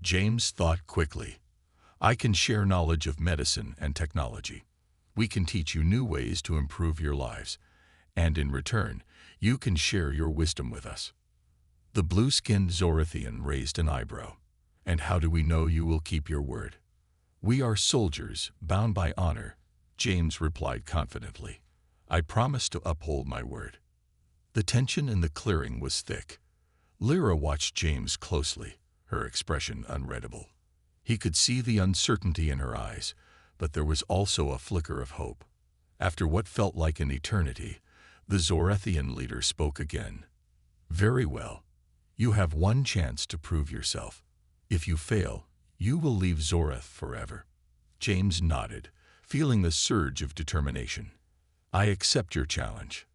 James thought quickly. I can share knowledge of medicine and technology. We can teach you new ways to improve your lives, and in return, you can share your wisdom with us. The blue-skinned Zorathian raised an eyebrow. And how do we know you will keep your word? We are soldiers, bound by honor, James replied confidently. I promise to uphold my word. The tension in the clearing was thick. Lyra watched James closely, her expression unreadable. He could see the uncertainty in her eyes, but there was also a flicker of hope. After what felt like an eternity, the Zorathian leader spoke again. Very well. You have one chance to prove yourself. If you fail, you will leave Zorath forever. James nodded, feeling the surge of determination. I accept your challenge.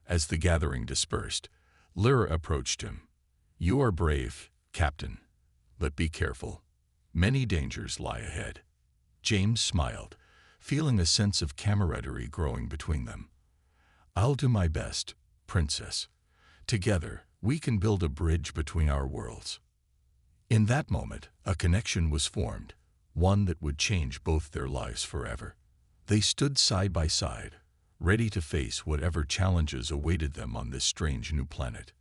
As the gathering dispersed, Lyra approached him. You are brave, Captain, but be careful. Many dangers lie ahead. James smiled, feeling a sense of camaraderie growing between them. I'll do my best, Princess. Together, we can build a bridge between our worlds. In that moment, a connection was formed, one that would change both their lives forever. They stood side by side, ready to face whatever challenges awaited them on this strange new planet.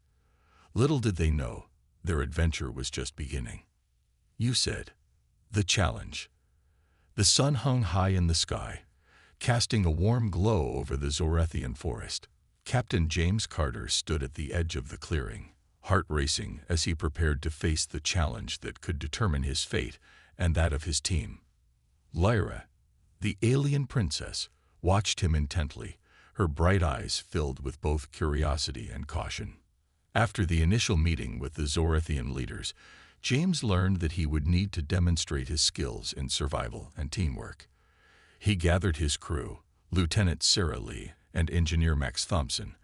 Little did they know, their adventure was just beginning. You said, the challenge. The sun hung high in the sky, casting a warm glow over the Zorathian forest. Captain James Carter stood at the edge of the clearing, heart racing as he prepared to face the challenge that could determine his fate and that of his team. Lyra, the alien princess, watched him intently, her bright eyes filled with both curiosity and caution. After the initial meeting with the Zorathian leaders, James learned that he would need to demonstrate his skills in survival and teamwork. He gathered his crew, Lieutenant Sarah Lee and Engineer Max Thompson,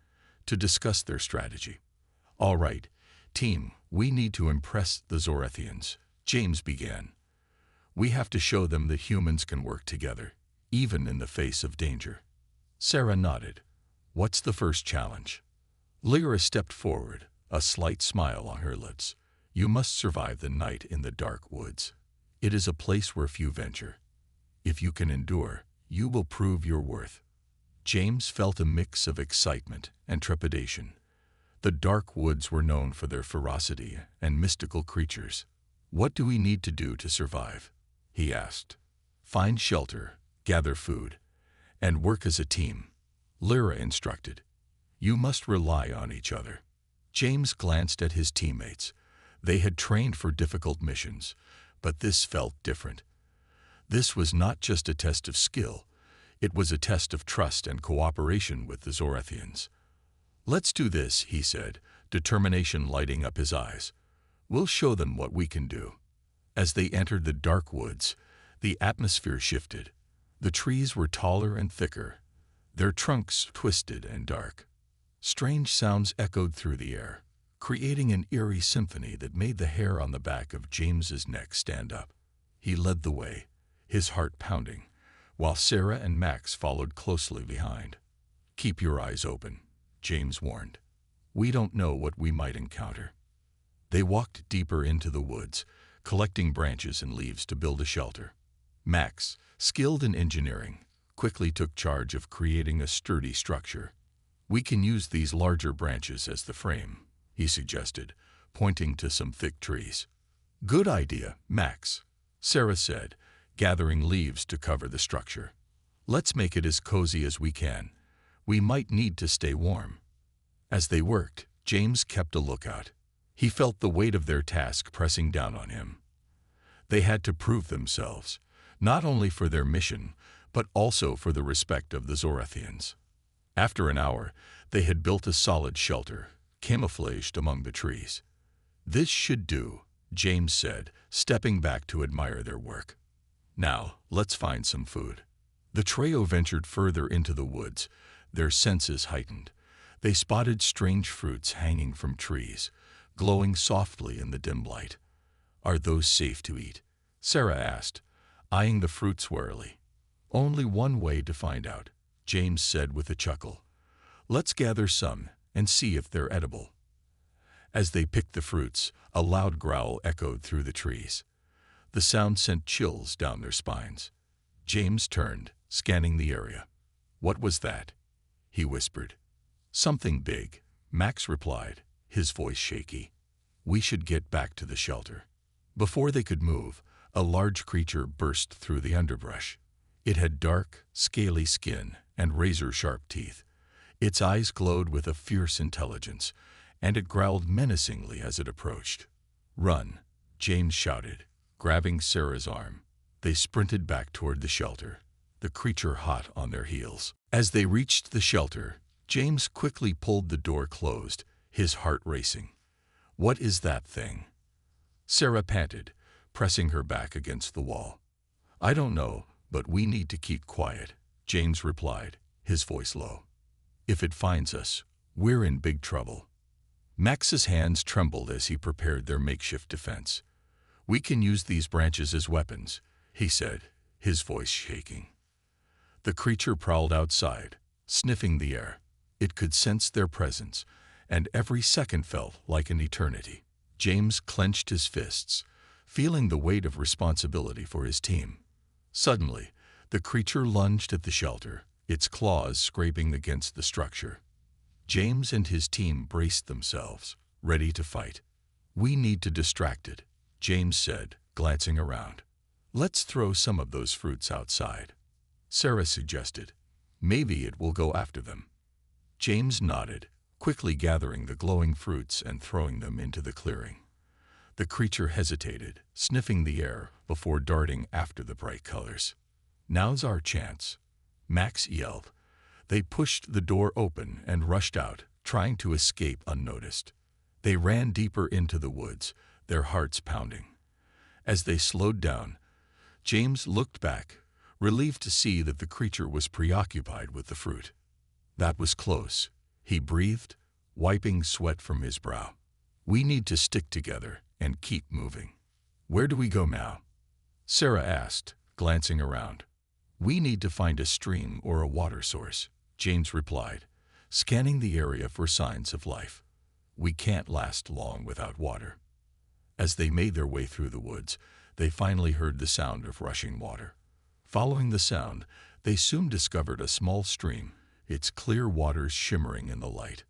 to discuss their strategy. All right, team, we need to impress the Zorathians, James began. We have to show them that humans can work together, even in the face of danger. Sarah nodded. What's the first challenge? Lyra stepped forward, a slight smile on her lips. You must survive the night in the dark woods. It is a place where few venture. If you can endure, you will prove your worth. James felt a mix of excitement and trepidation. The dark woods were known for their ferocity and mystical creatures. What do we need to do to survive? He asked. Find shelter, gather food, and work as a team, Lyra instructed. You must rely on each other. James glanced at his teammates. They had trained for difficult missions, but this felt different. This was not just a test of skill, it was a test of trust and cooperation with the Zorathians. Let's do this, he said, determination lighting up his eyes. We'll show them what we can do. As they entered the dark woods, the atmosphere shifted. The trees were taller and thicker, their trunks twisted and dark. Strange sounds echoed through the air, creating an eerie symphony that made the hair on the back of James's neck stand up. He led the way, his heart pounding, while Sarah and Max followed closely behind. Keep your eyes open, James warned. We don't know what we might encounter. They walked deeper into the woods, collecting branches and leaves to build a shelter. Max, skilled in engineering, quickly took charge of creating a sturdy structure. We can use these larger branches as the frame, he suggested, pointing to some thick trees. Good idea, Max, Sarah said, gathering leaves to cover the structure. Let's make it as cozy as we can. We might need to stay warm. As they worked, James kept a lookout. He felt the weight of their task pressing down on him. They had to prove themselves, not only for their mission, but also for the respect of the Zorathians. After an hour, they had built a solid shelter, camouflaged among the trees. This should do, James said, stepping back to admire their work. Now, let's find some food. The trio ventured further into the woods, their senses heightened. They spotted strange fruits hanging from trees, glowing softly in the dim light. Are those safe to eat? Sarah asked, eyeing the fruits warily. Only one way to find out, James said with a chuckle. Let's gather some and see if they're edible. As they picked the fruits, a loud growl echoed through the trees. The sound sent chills down their spines. James turned, scanning the area. "What was that?" he whispered. "Something big," Max replied, his voice shaky. "We should get back to the shelter." Before they could move, a large creature burst through the underbrush. It had dark, scaly skin and razor-sharp teeth. Its eyes glowed with a fierce intelligence, and it growled menacingly as it approached. "Run!" James shouted, grabbing Sarah's arm. They sprinted back toward the shelter, the creature hot on their heels. As they reached the shelter, James quickly pulled the door closed, his heart racing. "What is that thing?" Sarah panted, pressing her back against the wall. "I don't know, but we need to keep quiet," James replied, his voice low. "If it finds us, we're in big trouble." Max's hands trembled as he prepared their makeshift defense. "We can use these branches as weapons," he said, his voice shaking. The creature prowled outside, sniffing the air. It could sense their presence, and every second felt like an eternity. James clenched his fists, feeling the weight of responsibility for his team. Suddenly, the creature lunged at the shelter, its claws scraping against the structure. James and his team braced themselves, ready to fight. "We need to distract it," James said, glancing around. "Let's throw some of those fruits outside," Sarah suggested. "Maybe it will go after them." James nodded, quickly gathering the glowing fruits and throwing them into the clearing. The creature hesitated, sniffing the air before darting after the bright colors. "Now's our chance," Max yelled. They pushed the door open and rushed out, trying to escape unnoticed. They ran deeper into the woods, their hearts pounding. As they slowed down, James looked back, relieved to see that the creature was preoccupied with the fruit. "That was close," he breathed, wiping sweat from his brow. "We need to stick together and keep moving." "Where do we go now?" Sarah asked, glancing around. "We need to find a stream or a water source," James replied, scanning the area for signs of life. "We can't last long without water." As they made their way through the woods, they finally heard the sound of rushing water. Following the sound, they soon discovered a small stream, its clear waters shimmering in the light.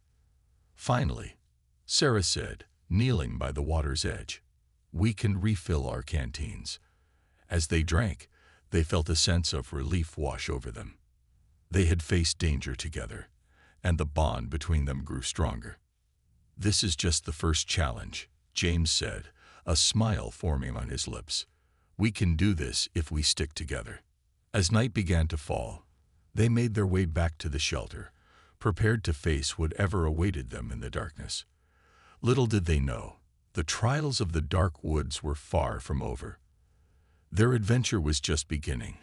Finally, Sarah said, kneeling by the water's edge, "We can refill our canteens." As they drank, they felt a sense of relief wash over them. They had faced danger together, and the bond between them grew stronger. "This is just the first challenge," James said, a smile forming on his lips. "We can do this if we stick together." As night began to fall, they made their way back to the shelter, prepared to face whatever awaited them in the darkness. Little did they know, the trials of the dark woods were far from over. Their adventure was just beginning,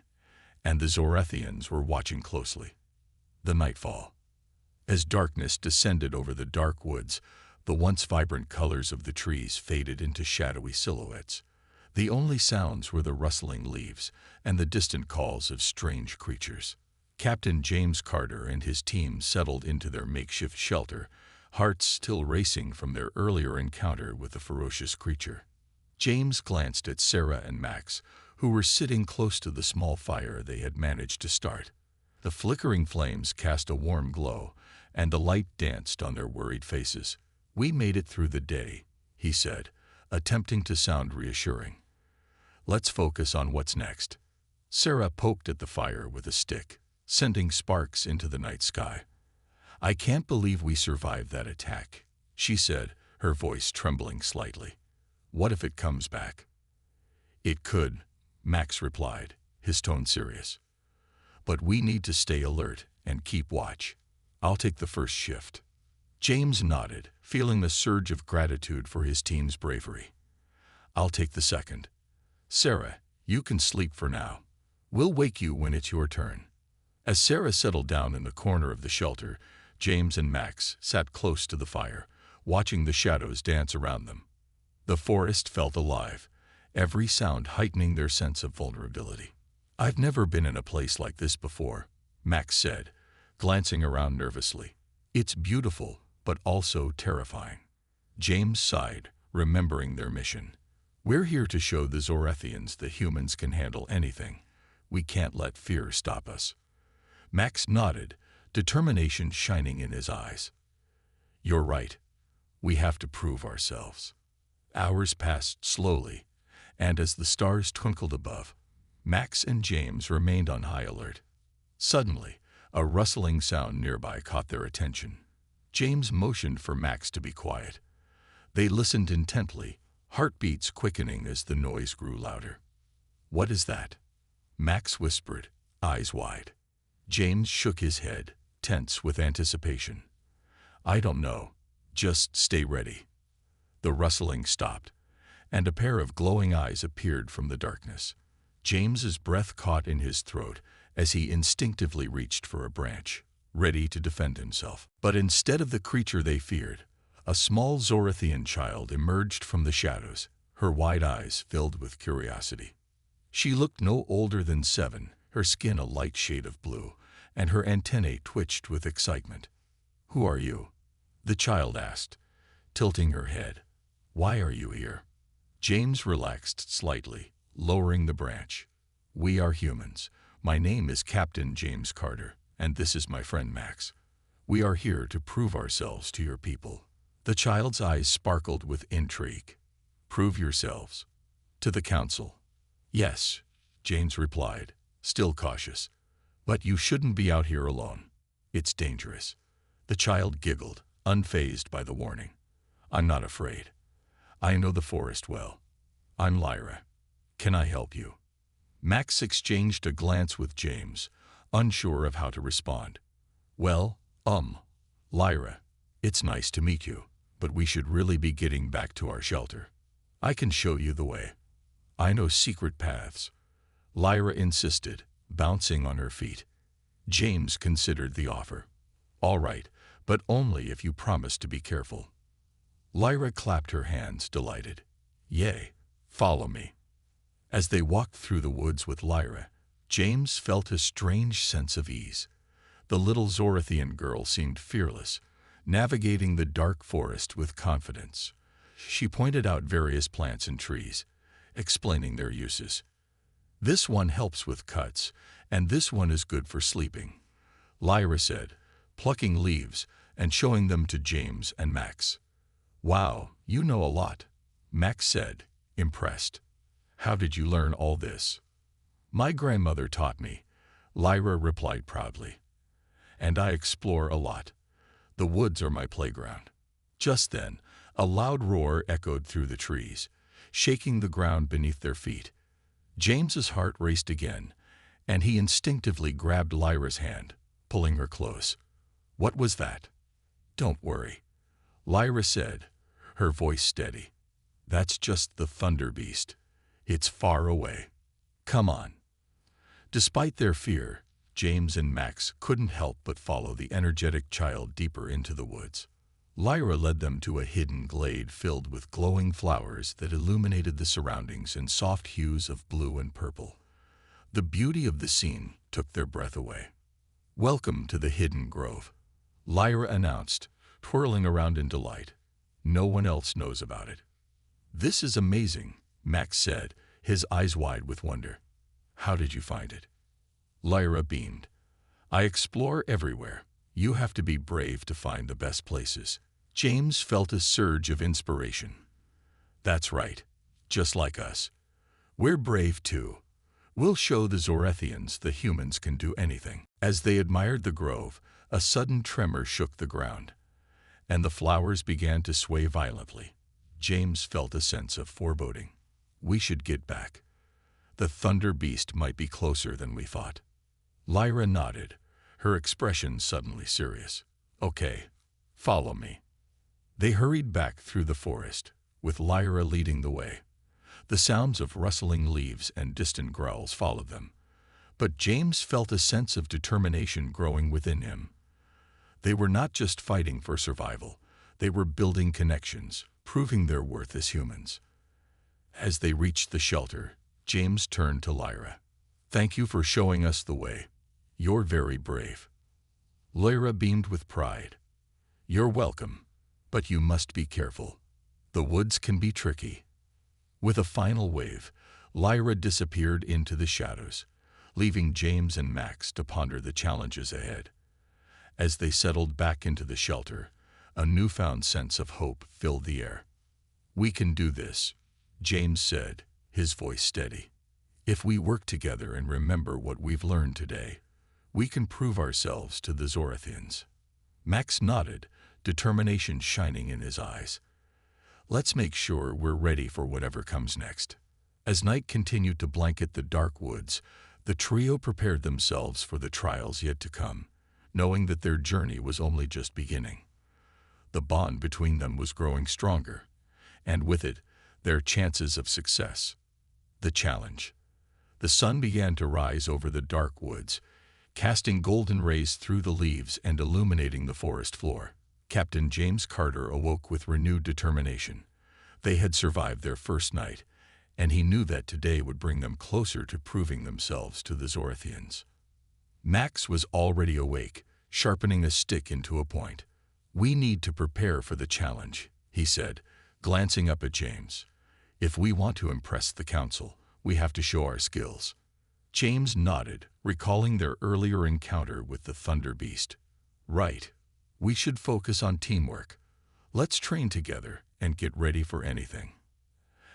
and the Zorathians were watching closely. The nightfall. As darkness descended over the dark woods, the once vibrant colors of the trees faded into shadowy silhouettes. The only sounds were the rustling leaves and the distant calls of strange creatures. Captain James Carter and his team settled into their makeshift shelter, hearts still racing from their earlier encounter with the ferocious creature. James glanced at Sarah and Max, who were sitting close to the small fire they had managed to start. The flickering flames cast a warm glow, and the light danced on their worried faces. "We made it through the day," he said, attempting to sound reassuring. "Let's focus on what's next." Sarah poked at the fire with a stick, sending sparks into the night sky. "I can't believe we survived that attack," she said, her voice trembling slightly. "What if it comes back?" "It could," Max replied, his tone serious. "But we need to stay alert and keep watch. I'll take the first shift." James nodded, feeling the surge of gratitude for his team's bravery. "I'll take the second. Sarah, you can sleep for now. We'll wake you when it's your turn." As Sarah settled down in the corner of the shelter, James and Max sat close to the fire, watching the shadows dance around them. The forest felt alive, every sound heightening their sense of vulnerability. "I've never been in a place like this before," Max said, glancing around nervously. "It's beautiful, but also terrifying." James sighed, remembering their mission. We're here to show the Zorethians that humans can handle anything. We can't let fear stop us. Max nodded, determination shining in his eyes. You're right. We have to prove ourselves. Hours passed slowly, and as the stars twinkled above, Max and James remained on high alert. Suddenly, a rustling sound nearby caught their attention. James motioned for Max to be quiet. They listened intently, heartbeats quickening as the noise grew louder. "What is that?" Max whispered, eyes wide. James shook his head, tense with anticipation. "I don't know. Just stay ready." The rustling stopped, and a pair of glowing eyes appeared from the darkness. James's breath caught in his throat as he instinctively reached for a branch, ready to defend himself. But instead of the creature they feared, a small Zorethian child emerged from the shadows, her wide eyes filled with curiosity. She looked no older than 7, her skin a light shade of blue, and her antennae twitched with excitement. "Who are you?" the child asked, tilting her head. "Why are you here?" James relaxed slightly, lowering the branch. "We are humans. My name is Captain James Carter, and this is my friend Max. We are here to prove ourselves to your people." The child's eyes sparkled with intrigue. "Prove yourselves." "To the council." "Yes," James replied, still cautious. "But you shouldn't be out here alone. It's dangerous." The child giggled, unfazed by the warning. "I'm not afraid. I know the forest well. I'm Lyra. Can I help you?" Max exchanged a glance with James, unsure of how to respond. "Well, Lyra, it's nice to meet you, but we should really be getting back to our shelter. I can show you the way. I know secret paths." Lyra insisted, bouncing on her feet. James considered the offer. "All right, but only if you promise to be careful." Lyra clapped her hands, delighted. "Yay, follow me." As they walked through the woods with Lyra, James felt a strange sense of ease. The little Zorethian girl seemed fearless, navigating the dark forest with confidence. She pointed out various plants and trees, explaining their uses. "This one helps with cuts, and this one is good for sleeping," Lyra said, plucking leaves and showing them to James and Max. "Wow, you know a lot," Max said, impressed. "How did you learn all this?" "My grandmother taught me," Lyra replied proudly. "And I explore a lot. The woods are my playground." Just then, a loud roar echoed through the trees, shaking the ground beneath their feet. James's heart raced again, and he instinctively grabbed Lyra's hand, pulling her close. "What was that?" "Don't worry," Lyra said, her voice steady. "That's just the thunder beast. It's far away. Come on." Despite their fear, James and Max couldn't help but follow the energetic child deeper into the woods. Lyra led them to a hidden glade filled with glowing flowers that illuminated the surroundings in soft hues of blue and purple. The beauty of the scene took their breath away. "Welcome to the hidden grove," Lyra announced, twirling around in delight. "No one else knows about it." "This is amazing," Max said, his eyes wide with wonder. "How did you find it?" Lyra beamed. "I explore everywhere. You have to be brave to find the best places." James felt a surge of inspiration. "That's right, just like us. We're brave too. We'll show the Zorethians that humans can do anything." As they admired the grove, a sudden tremor shook the ground, and the flowers began to sway violently. James felt a sense of foreboding. "We should get back. The thunder beast might be closer than we thought." Lyra nodded, her expression suddenly serious. "Okay, follow me." They hurried back through the forest, with Lyra leading the way. The sounds of rustling leaves and distant growls followed them, but James felt a sense of determination growing within him. They were not just fighting for survival, they were building connections, proving their worth as humans. As they reached the shelter, James turned to Lyra. "Thank you for showing us the way. You're very brave." Lyra beamed with pride. "You're welcome, but you must be careful. The woods can be tricky." With a final wave, Lyra disappeared into the shadows, leaving James and Max to ponder the challenges ahead. As they settled back into the shelter, a newfound sense of hope filled the air. "We can do this," James said, his voice steady. "If we work together and remember what we've learned today, we can prove ourselves to the Zorathians." Max nodded, determination shining in his eyes. "Let's make sure we're ready for whatever comes next." As night continued to blanket the dark woods, the trio prepared themselves for the trials yet to come, knowing that their journey was only just beginning. The bond between them was growing stronger, and with it, their chances of success. The challenge. The sun began to rise over the dark woods, casting golden rays through the leaves and illuminating the forest floor. Captain James Carter awoke with renewed determination. They had survived their first night, and he knew that today would bring them closer to proving themselves to the Zorathians. Max was already awake, sharpening a stick into a point. "We need to prepare for the challenge," he said, glancing up at James. "If we want to impress the council, we have to show our skills." James nodded, recalling their earlier encounter with the Thunder Beast. "Right. We should focus on teamwork. Let's train together and get ready for anything."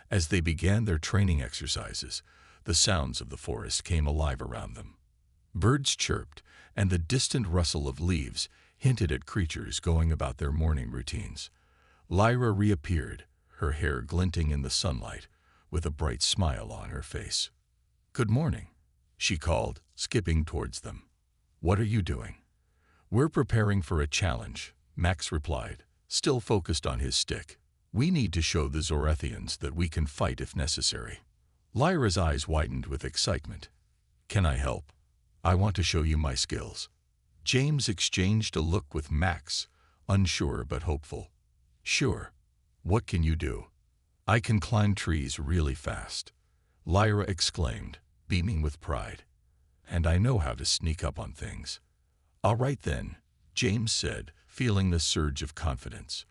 As they began their training exercises, the sounds of the forest came alive around them. Birds chirped, and the distant rustle of leaves hinted at creatures going about their morning routines. Lyra reappeared, her hair glinting in the sunlight, with a bright smile on her face. "Good morning," she called, skipping towards them. "What are you doing?" "We're preparing for a challenge," Max replied, still focused on his stick. "We need to show the Zorathians that we can fight if necessary." Lyra's eyes widened with excitement. "Can I help? I want to show you my skills." James exchanged a look with Max, unsure but hopeful. "Sure. What can you do?" "I can climb trees really fast," Lyra exclaimed, beaming with pride. "And I know how to sneak up on things." "All right then," James said, feeling the surge of confidence.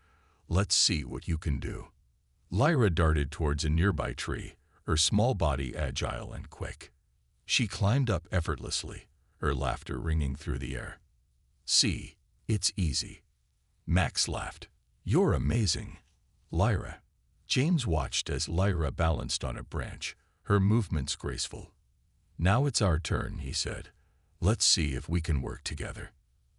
"Let's see what you can do." Lyra darted towards a nearby tree, her small body agile and quick. She climbed up effortlessly, her laughter ringing through the air. "See, it's easy." Max laughed. "You're amazing, Lyra." James watched as Lyra balanced on a branch, her movements graceful. "Now it's our turn," he said. "Let's see if we can work together."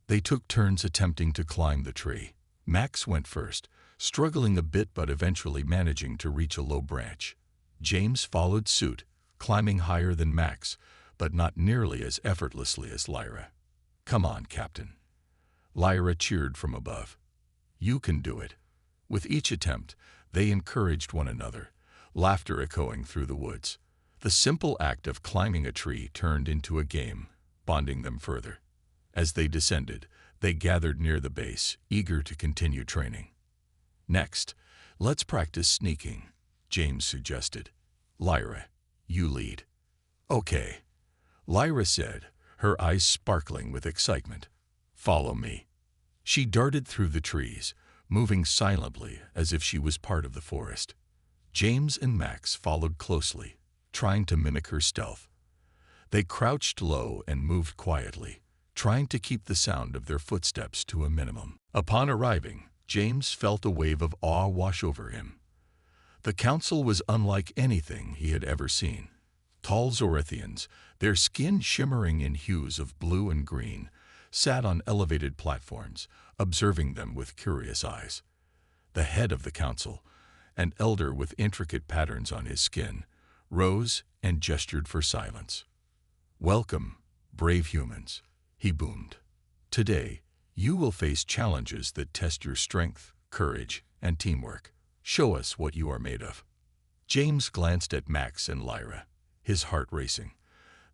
They took turns attempting to climb the tree. Max went first, struggling a bit but eventually managing to reach a low branch. James followed suit, climbing higher than Max, but not nearly as effortlessly as Lyra. "Come on, Captain." Lyra cheered from above. "You can do it." With each attempt, they encouraged one another, laughter echoing through the woods. The simple act of climbing a tree turned into a game, bonding them further. As they descended, they gathered near the base, eager to continue training. "Next, let's practice sneaking," James suggested. "Lyra, you lead." "Okay," Lyra said, her eyes sparkling with excitement. "Follow me." She darted through the trees, moving silently as if she was part of the forest. James and Max followed closely, trying to mimic her stealth. They crouched low and moved quietly, trying to keep the sound of their footsteps to a minimum. Upon arriving, James felt a wave of awe wash over him. The council was unlike anything he had ever seen. Tall Zorathians, their skin shimmering in hues of blue and green, sat on elevated platforms, observing them with curious eyes. The head of the council, an elder with intricate patterns on his skin, rose and gestured for silence. "Welcome, brave humans," he boomed. "Today, you will face challenges that test your strength, courage, and teamwork. Show us what you are made of." James glanced at Max and Lyra, his heart racing.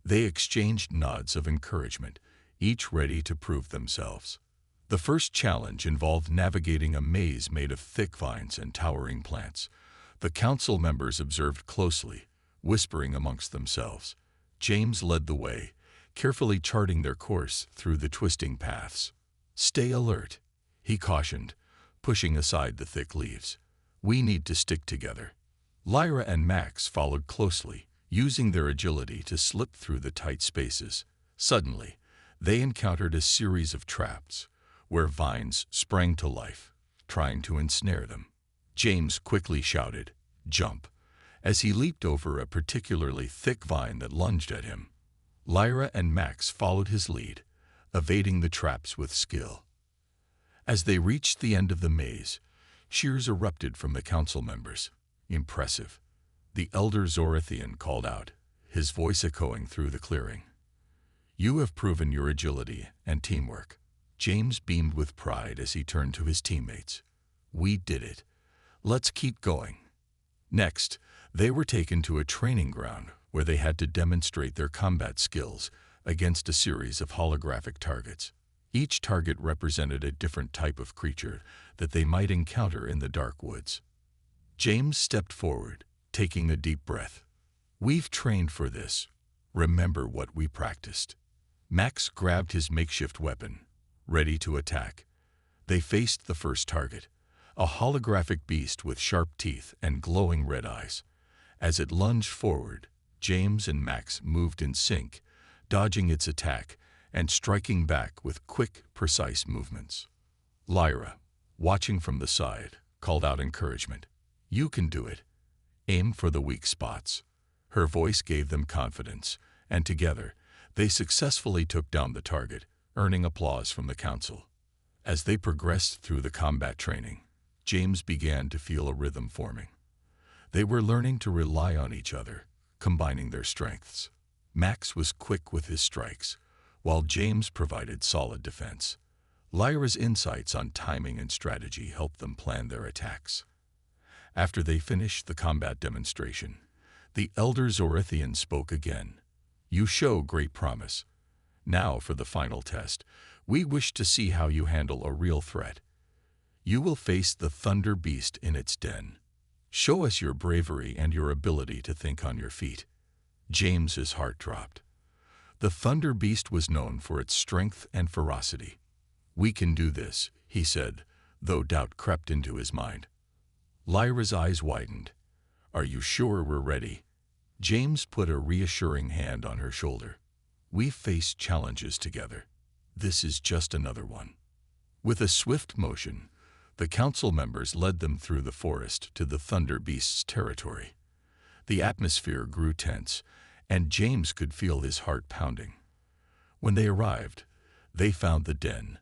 They exchanged nods of encouragement, each ready to prove themselves. The first challenge involved navigating a maze made of thick vines and towering plants. The council members observed closely, whispering amongst themselves. James led the way, carefully charting their course through the twisting paths. "Stay alert," he cautioned, pushing aside the thick leaves. "We need to stick together." Lyra and Max followed closely, using their agility to slip through the tight spaces. Suddenly, they encountered a series of traps, where vines sprang to life, trying to ensnare them. James quickly shouted, "Jump," as he leaped over a particularly thick vine that lunged at him. Lyra and Max followed his lead, evading the traps with skill. As they reached the end of the maze, cheers erupted from the council members. "Impressive," the elder Zorathian called out, his voice echoing through the clearing. "You have proven your agility and teamwork." James beamed with pride as he turned to his teammates. "We did it. Let's keep going." Next, they were taken to a training ground where they had to demonstrate their combat skills against a series of holographic targets. Each target represented a different type of creature that they might encounter in the dark woods. James stepped forward, taking a deep breath. "We've trained for this. Remember what we practiced." Max grabbed his makeshift weapon, ready to attack. They faced the first target, a holographic beast with sharp teeth and glowing red eyes. As it lunged forward, James and Max moved in sync, dodging its attack and striking back with quick, precise movements. Lyra, watching from the side, called out encouragement. "You can do it. Aim for the weak spots." Her voice gave them confidence, and together, they successfully took down the target, earning applause from the council. As they progressed through the combat training, James began to feel a rhythm forming. They were learning to rely on each other, combining their strengths. Max was quick with his strikes, while James provided solid defense. Lyra's insights on timing and strategy helped them plan their attacks. After they finished the combat demonstration, the elder Zorathian spoke again. "You show great promise. Now for the final test. We wish to see how you handle a real threat. You will face the Thunder Beast in its den. Show us your bravery and your ability to think on your feet." James's heart dropped. The Thunder Beast was known for its strength and ferocity. "We can do this," he said, though doubt crept into his mind. Lyra's eyes widened. "Are you sure we're ready?" James put a reassuring hand on her shoulder. "We've faced challenges together. This is just another one." With a swift motion, the council members led them through the forest to the Thunder Beast's territory. The atmosphere grew tense, and James could feel his heart pounding. When they arrived, they found the den,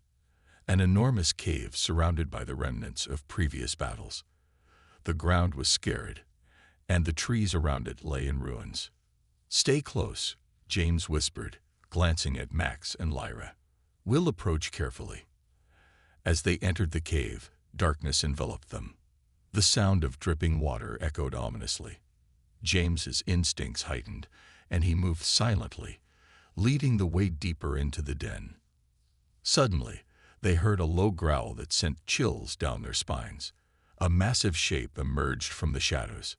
an enormous cave surrounded by the remnants of previous battles. The ground was scarred, and the trees around it lay in ruins. "Stay close," James whispered, glancing at Max and Lyra. "We'll approach carefully." As they entered the cave, darkness enveloped them. The sound of dripping water echoed ominously. James's instincts heightened, and he moved silently, leading the way deeper into the den. Suddenly, they heard a low growl that sent chills down their spines. A massive shape emerged from the shadows.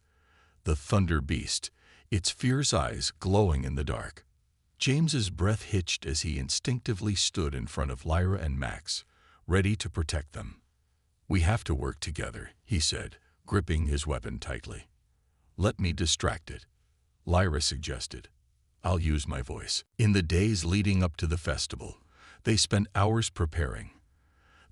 The Thunder Beast, its fierce eyes glowing in the dark. James's breath hitched as he instinctively stood in front of Lyra and Max, ready to protect them. "We have to work together," he said, gripping his weapon tightly. "Let me distract it," Lyra suggested. "I'll use my voice." In the days leading up to the festival, they spent hours preparing.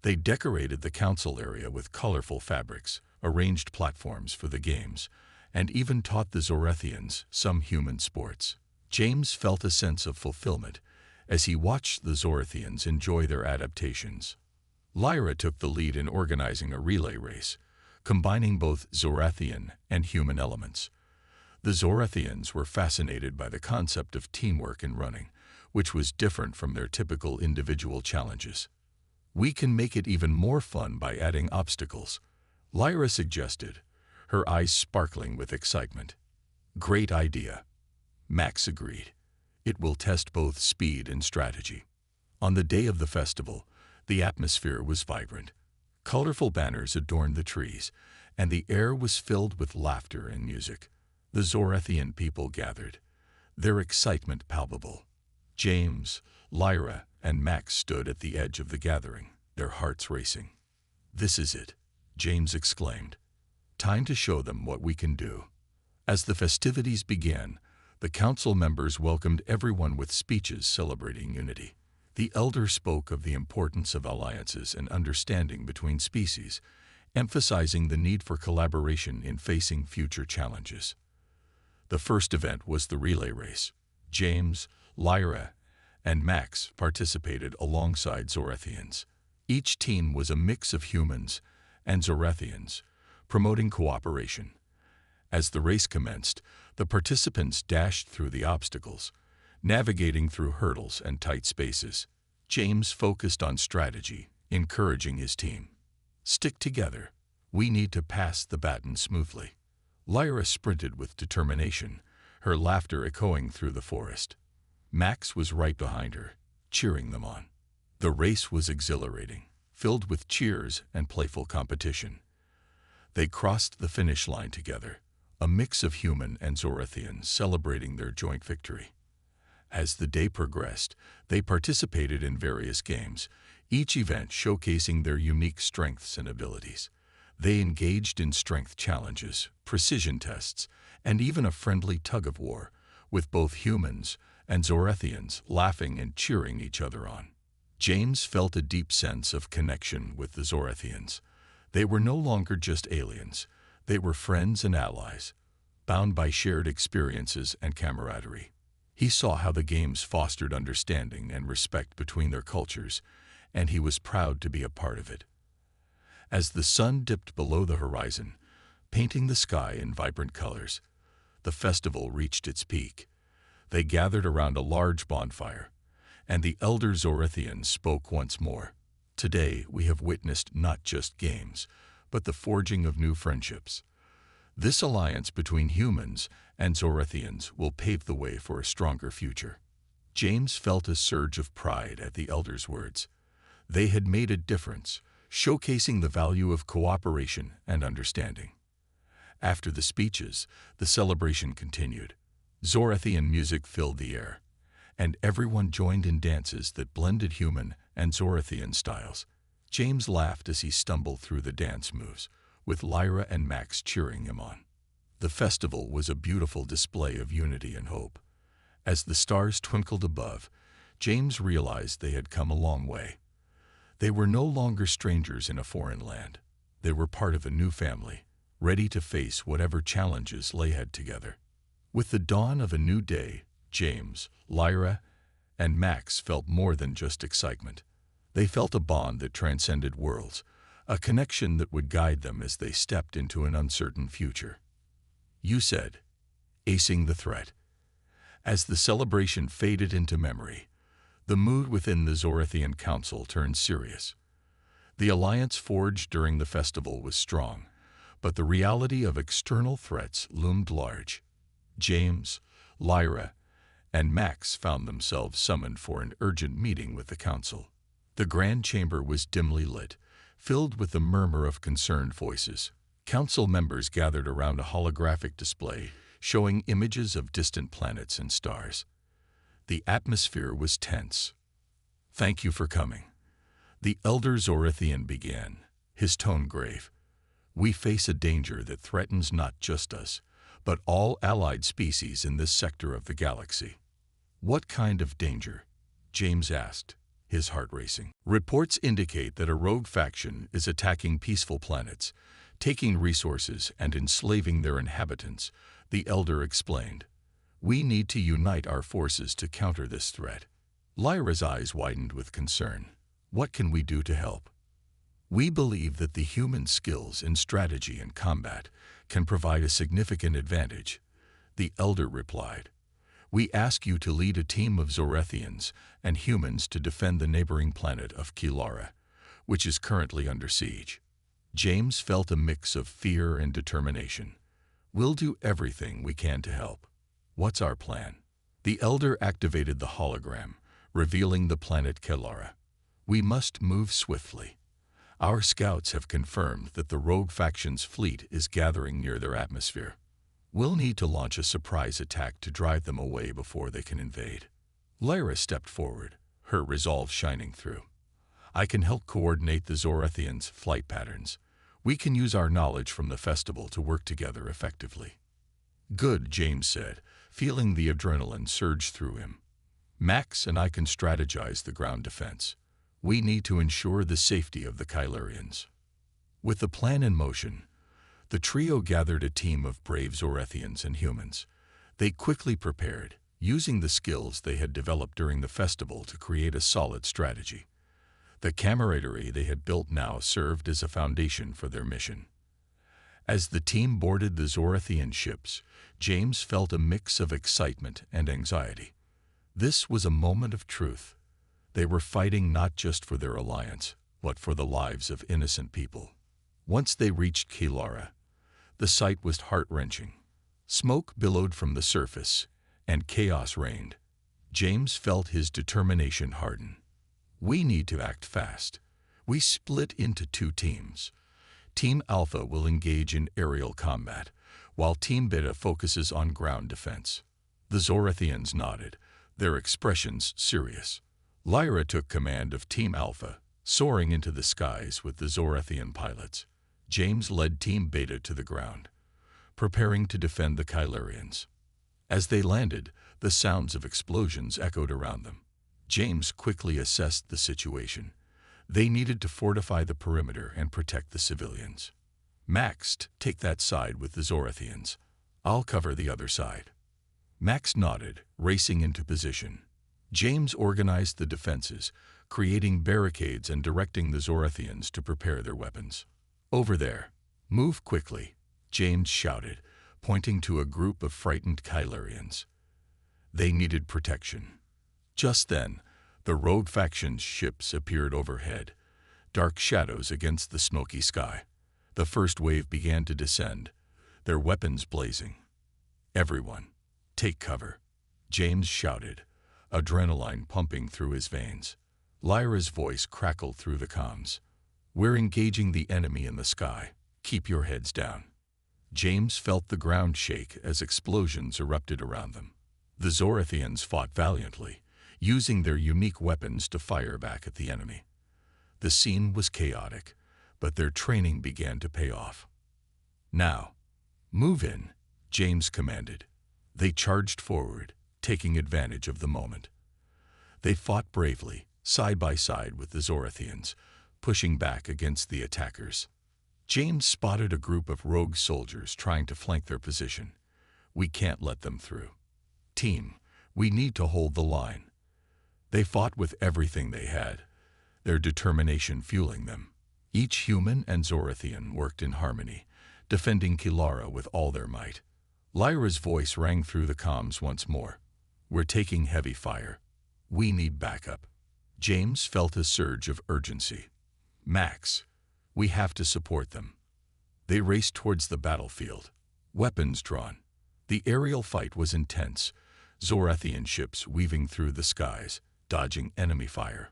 They decorated the council area with colorful fabrics, arranged platforms for the games, and even taught the Zorathians some human sports. James felt a sense of fulfillment as he watched the Zorathians enjoy their adaptations. Lyra took the lead in organizing a relay race, combining both Zorathian and human elements. The Zorathians were fascinated by the concept of teamwork in running, which was different from their typical individual challenges. "We can make it even more fun by adding obstacles," Lyra suggested, her eyes sparkling with excitement. "Great idea," Max agreed. "It will test both speed and strategy." On the day of the festival, the atmosphere was vibrant. Colorful banners adorned the trees, and the air was filled with laughter and music. The Zorathian people gathered, their excitement palpable. James, Lyra, and Max stood at the edge of the gathering, their hearts racing. "This is it," James exclaimed. "Time to show them what we can do." As the festivities began, the council members welcomed everyone with speeches celebrating unity. The elder spoke of the importance of alliances and understanding between species, emphasizing the need for collaboration in facing future challenges. The first event was the relay race. James, Lyra, and Max participated alongside Zorathians. Each team was a mix of humans and Zorathians, promoting cooperation. As the race commenced, the participants dashed through the obstacles, navigating through hurdles and tight spaces. James focused on strategy, encouraging his team. "Stick together. We need to pass the baton smoothly." Lyra sprinted with determination, her laughter echoing through the forest. Max was right behind her, cheering them on. The race was exhilarating, filled with cheers and playful competition. They crossed the finish line together, a mix of human and Zorathians celebrating their joint victory. As the day progressed, they participated in various games, each event showcasing their unique strengths and abilities. They engaged in strength challenges, precision tests, and even a friendly tug-of-war, with both humans and Zorathians laughing and cheering each other on. James felt a deep sense of connection with the Zorathians. They were no longer just aliens. They were friends and allies, bound by shared experiences and camaraderie. He saw how the games fostered understanding and respect between their cultures, and he was proud to be a part of it. As the sun dipped below the horizon, painting the sky in vibrant colors, the festival reached its peak. They gathered around a large bonfire, and the elder Zorathians spoke once more. "Today we have witnessed not just games, but the forging of new friendships. This alliance between humans and Zorathians will pave the way for a stronger future." James felt a surge of pride at the elders' words. They had made a difference, showcasing the value of cooperation and understanding. After the speeches, the celebration continued. Zorathian music filled the air, and everyone joined in dances that blended human and Zorathian styles. James laughed as he stumbled through the dance moves, with Lyra and Max cheering him on. The festival was a beautiful display of unity and hope. As the stars twinkled above, James realized they had come a long way. They were no longer strangers in a foreign land. They were part of a new family, ready to face whatever challenges lay ahead together. With the dawn of a new day, James, Lyra, and Max felt more than just excitement. They felt a bond that transcended worlds, a connection that would guide them as they stepped into an uncertain future. "You said, acing the threat." As the celebration faded into memory, the mood within the Zorathian Council turned serious. The alliance forged during the festival was strong, but the reality of external threats loomed large. James, Lyra, and Max found themselves summoned for an urgent meeting with the council. The grand chamber was dimly lit, filled with the murmur of concerned voices. Council members gathered around a holographic display showing images of distant planets and stars. The atmosphere was tense. "Thank you for coming." The elder Zorathian began, his tone grave. "We face a danger that threatens not just us, but all allied species in this sector of the galaxy." "What kind of danger?" James asked, his heart racing. "Reports indicate that a rogue faction is attacking peaceful planets, taking resources and enslaving their inhabitants," the elder explained. "We need to unite our forces to counter this threat." Lyra's eyes widened with concern. "What can we do to help?" "We believe that the human skills in strategy and combat can provide a significant advantage," the elder replied. "We ask you to lead a team of Zorathians and humans to defend the neighboring planet of Kilara, which is currently under siege." James felt a mix of fear and determination. "We'll do everything we can to help." "What's our plan?" The elder activated the hologram, revealing the planet Kilara. "We must move swiftly. Our scouts have confirmed that the rogue faction's fleet is gathering near their atmosphere. We'll need to launch a surprise attack to drive them away before they can invade." Lyra stepped forward, her resolve shining through. "I can help coordinate the Zorathians' flight patterns. We can use our knowledge from the festival to work together effectively." Good, James said, feeling the adrenaline surge through him. Max and I can strategize the ground defense. We need to ensure the safety of the Kylarians. With the plan in motion, the trio gathered a team of brave Zorethians and humans. They quickly prepared, using the skills they had developed during the festival to create a solid strategy. The camaraderie they had built now served as a foundation for their mission. As the team boarded the Zorethian ships, James felt a mix of excitement and anxiety. This was a moment of truth. They were fighting not just for their alliance, but for the lives of innocent people. Once they reached Kylara, the sight was heart-wrenching. Smoke billowed from the surface, and chaos reigned. James felt his determination harden. We need to act fast. We split into two teams. Team Alpha will engage in aerial combat, while Team Beta focuses on ground defense. The Zorethians nodded, their expressions serious. Lyra took command of Team Alpha, soaring into the skies with the Zorethian pilots. James led Team Beta to the ground, preparing to defend the Kylarians. As they landed, the sounds of explosions echoed around them. James quickly assessed the situation. They needed to fortify the perimeter and protect the civilians. Max, take that side with the Zorethians. I'll cover the other side. Max nodded, racing into position. James organized the defenses, creating barricades and directing the Zorethians to prepare their weapons. Over there. Move quickly, James shouted, pointing to a group of frightened Kylarians. They needed protection. Just then, the rogue faction's ships appeared overhead, dark shadows against the smoky sky. The first wave began to descend, their weapons blazing. Everyone, take cover, James shouted, adrenaline pumping through his veins. Lyra's voice crackled through the comms. We're engaging the enemy in the sky. Keep your heads down. James felt the ground shake as explosions erupted around them. The Zorethians fought valiantly, using their unique weapons to fire back at the enemy. The scene was chaotic, but their training began to pay off. Now, move in, James commanded. They charged forward, taking advantage of the moment. They fought bravely, side by side with the Zorethians, pushing back against the attackers. James spotted a group of rogue soldiers trying to flank their position. We can't let them through. Team, we need to hold the line. They fought with everything they had, their determination fueling them. Each human and Zorethian worked in harmony, defending Kylara with all their might. Lyra's voice rang through the comms once more. We're taking heavy fire. We need backup. James felt a surge of urgency. Max, we have to support them. They raced towards the battlefield, weapons drawn. The aerial fight was intense, Zorethian ships weaving through the skies, dodging enemy fire.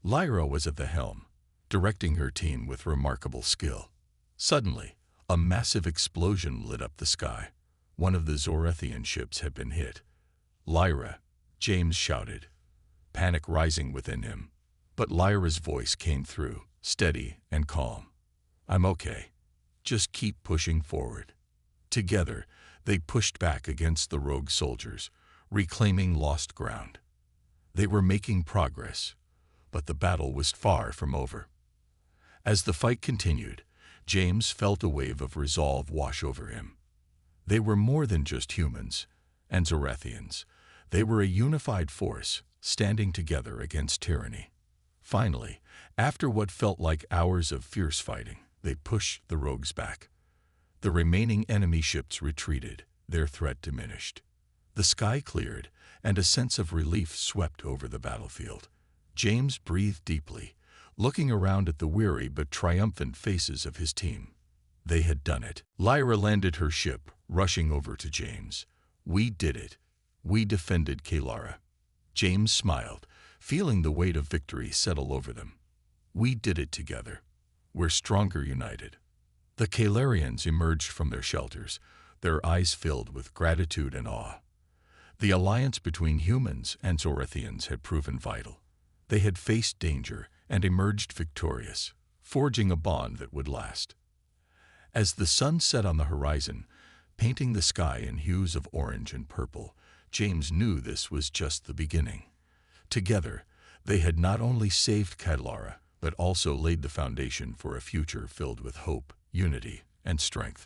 Lyra was at the helm, directing her team with remarkable skill. Suddenly, a massive explosion lit up the sky. One of the Zorethian ships had been hit. Lyra, James shouted, panic rising within him. But Lyra's voice came through, steady and calm. I'm okay. Just keep pushing forward. Together, they pushed back against the rogue soldiers, reclaiming lost ground. They were making progress, but the battle was far from over. As the fight continued, James felt a wave of resolve wash over him. They were more than just humans and Zorethians. They were a unified force, standing together against tyranny. Finally, after what felt like hours of fierce fighting, they pushed the rogues back. The remaining enemy ships retreated, their threat diminished. The sky cleared, and a sense of relief swept over the battlefield. James breathed deeply, looking around at the weary but triumphant faces of his team. They had done it. Lyra landed her ship, rushing over to James. We did it. We defended Kylara. James smiled, feeling the weight of victory settle over them. We did it together. We're stronger united. The Kylarians emerged from their shelters, their eyes filled with gratitude and awe. The alliance between humans and Zorethians had proven vital. They had faced danger and emerged victorious, forging a bond that would last. As the sun set on the horizon, Painting the sky in hues of orange and purple, James knew this was just the beginning. Together, they had not only saved Catalara, but also laid the foundation for a future filled with hope, unity, and strength.